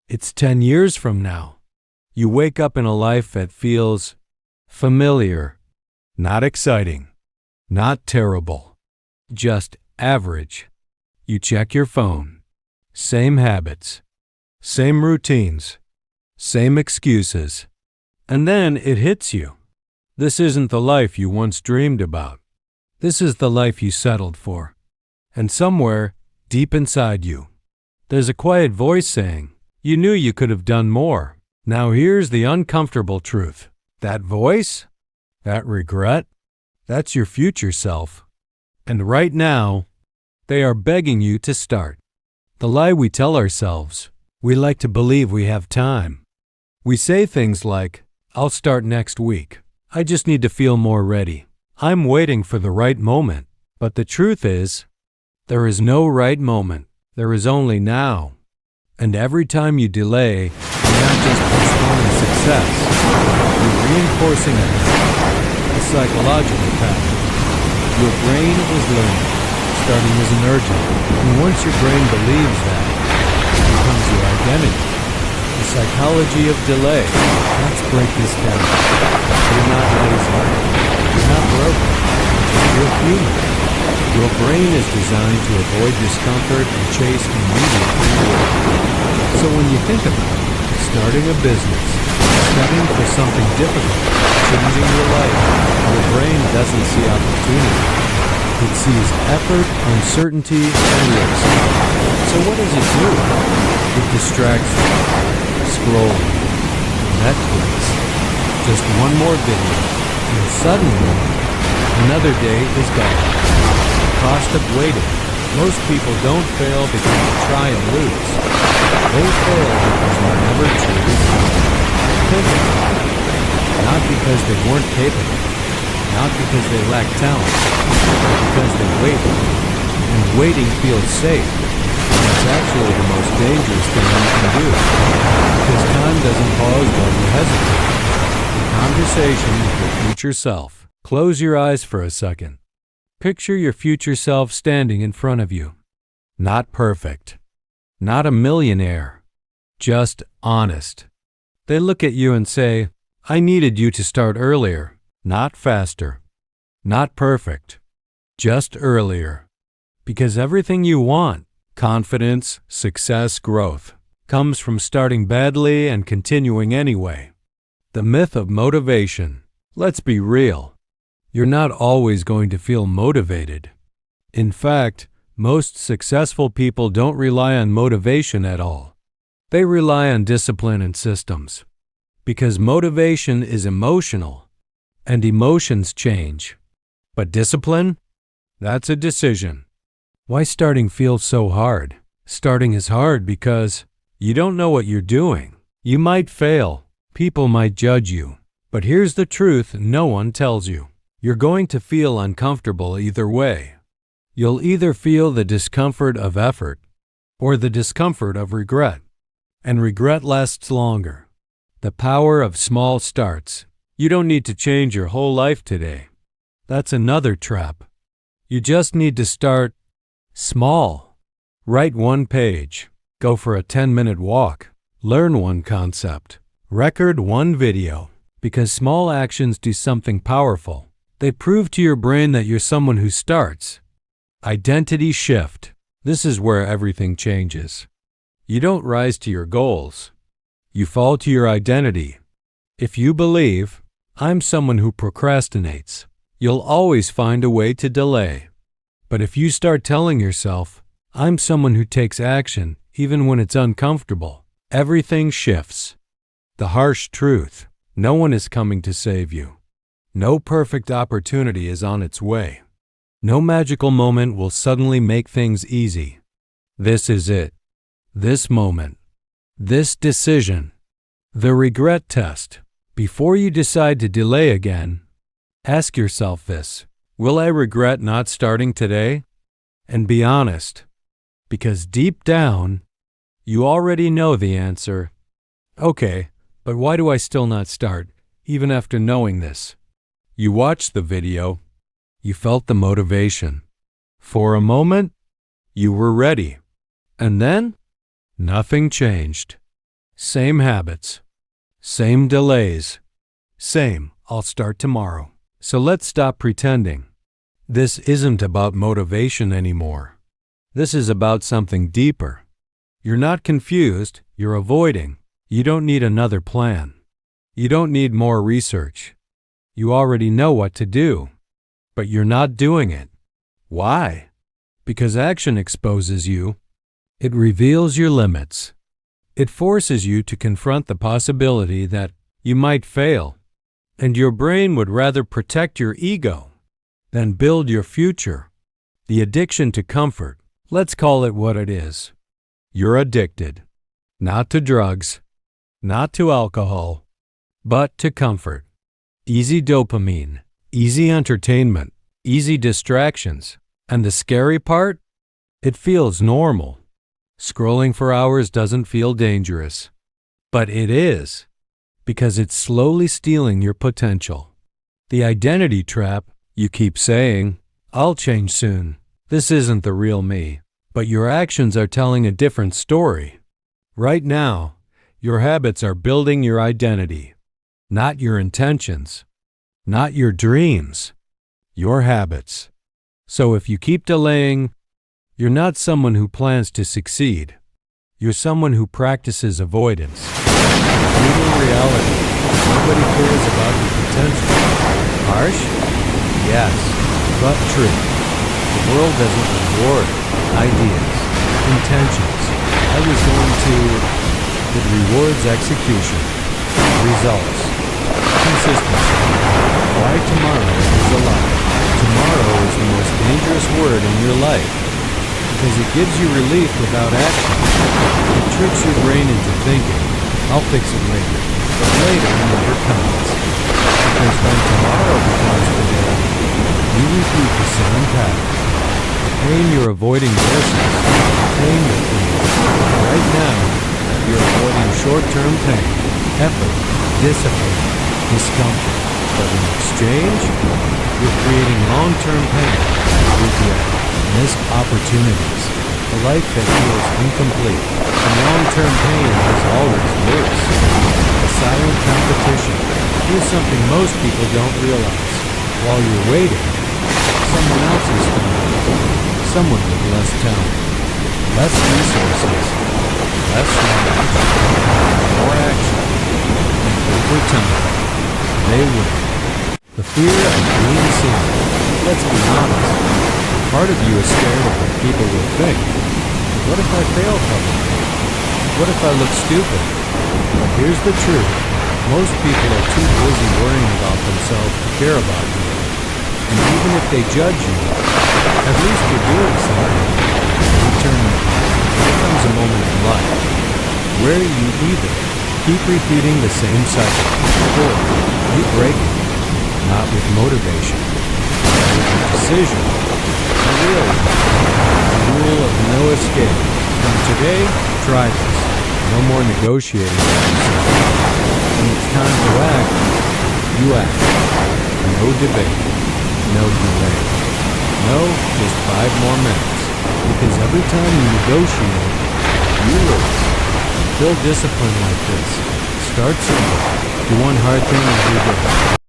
It's 10 years from now. You wake up in a life that feels familiar, not exciting, not terrible, just average. You check your phone. Same habits, same routines, same excuses. And then it hits you. This isn't the life you once dreamed about. This is the life you settled for. And somewhere, deep inside you, there's a quiet voice saying, you knew you could have done more. Now here's the uncomfortable truth. That voice, that regret, that's your future self. And right now, they are begging you to start. The lie we tell ourselves, we like to believe we have time. We say things like, I'll start next week. I just need to feel more ready. I'm waiting for the right moment. But the truth is, there is no right moment. There is only now. And every time you delay, you're not just postponing success, you're reinforcing a psychological pattern. Your brain is learning. Starting isn't urgent. And once your brain believes that, it becomes your identity. The psychology of delay. Let's break this down. You're not lazy. You're not broken. You're human. Your brain is designed to avoid discomfort and chase immediate reward. So when you think about it, starting a business, studying for something difficult, changing your life, your brain doesn't see opportunity. It sees effort, uncertainty, and risk. So what does it do? It distracts you. Scrolling. Netflix. Just one more video. And suddenly, another day is gone. The cost of waiting. Most people don't fail because they try and lose. They fail because they're never truly capable. Not because they weren't capable. Not because they lack talent. But because they waited. And waiting feels safe. It's actually the most dangerous thing you can do. Because time doesn't pause while you hesitate. Conversation with your future self. Close your eyes for a second. Picture your future self standing in front of you. Not perfect. Not a millionaire. Just honest. They look at you and say, I needed you to start earlier, not faster. Not perfect. Just earlier. Because everything you want, confidence, success, growth, comes from starting badly and continuing anyway. The myth of motivation. Let's be real. You're not always going to feel motivated. In fact, most successful people don't rely on motivation at all. They rely on discipline and systems. Because motivation is emotional, and emotions change. But discipline? That's a decision. Why starting feels so hard? Starting is hard because you don't know what you're doing. You might fail. People might judge you. But here's the truth no one tells you. You're going to feel uncomfortable either way. You'll either feel the discomfort of effort or the discomfort of regret. And regret lasts longer. The power of small starts. You don't need to change your whole life today. That's another trap. You just need to start small. Write one page. Go for a 10-minute walk. Learn one concept. Record one video. Because small actions do something powerful. They prove to your brain that you're someone who starts. Identity shift. This is where everything changes. You don't rise to your goals. You fall to your identity. If you believe, I'm someone who procrastinates, you'll always find a way to delay. But if you start telling yourself, I'm someone who takes action even when it's uncomfortable, everything shifts. The harsh truth. No one is coming to save you. No perfect opportunity is on its way. No magical moment will suddenly make things easy. This is it. This moment. This decision. The regret test. Before you decide to delay again, ask yourself this. Will I regret not starting today? And be honest. Because deep down, you already know the answer. Okay. But why do I still not start, even after knowing this? You watched the video. You felt the motivation. For a moment, you were ready. And then, nothing changed. Same habits. Same delays. Same, I'll start tomorrow. So let's stop pretending. This isn't about motivation anymore. This is about something deeper. You're not confused, you're avoiding. You don't need another plan. You don't need more research. You already know what to do. But you're not doing it. Why? Because action exposes you. It reveals your limits. It forces you to confront the possibility that you might fail. And your brain would rather protect your ego than build your future. The addiction to comfort, let's call it what it is. You're addicted. Not to drugs, not to alcohol, but to comfort. Easy dopamine, easy entertainment, easy distractions. And the scary part? It feels normal. Scrolling for hours doesn't feel dangerous. But it is, because it's slowly stealing your potential. The identity trap, you keep saying, I'll change soon. This isn't the real me. But your actions are telling a different story. Right now, your habits are building your identity. Not your intentions. Not your dreams. Your habits. So if you keep delaying, you're not someone who plans to succeed. You're someone who practices avoidance. Brutal reality. Nobody cares about your potential. Harsh? Yes, but true. The world doesn't reward ideas, intentions. It rewards execution, results, consistency. Why tomorrow is a lie. Tomorrow is the most dangerous word in your life because it gives you relief without action. It tricks your brain into thinking, I'll fix it later, but later never comes. Because when tomorrow becomes today, you repeat the same pattern. The pain you're avoiding worsens. Pain the pain. Right now, you're avoiding short-term pain, effort, discipline, discomfort. But in exchange, you're creating long-term pain, regret, missed opportunities, a life that feels incomplete. And long-term pain is always worse. A silent competition. Here's something most people don't realize. While you're waiting, someone else is coming. Someone with less talent, less resources, less knowledge, more action, and over time, they will. The fear of being seen. Let's be honest. Part of you is scared of what people will think. What if I fail publicly? What if I look stupid? But here's the truth. Most people are too busy worrying about themselves to care about you. And even if they judge you, at least you're doing something. Determined. There comes a moment in life where you either keep repeating the same cycle or you break it. Not with motivation, but with a decision. A real one. The rule of no escape. From today, try this. No more negotiating with yourself. When it's time to act, you act. No debate. No delay. No, just 5 more minutes. Because every time you negotiate, you lose. Build discipline like this. Start simple. Do one hard thing every day.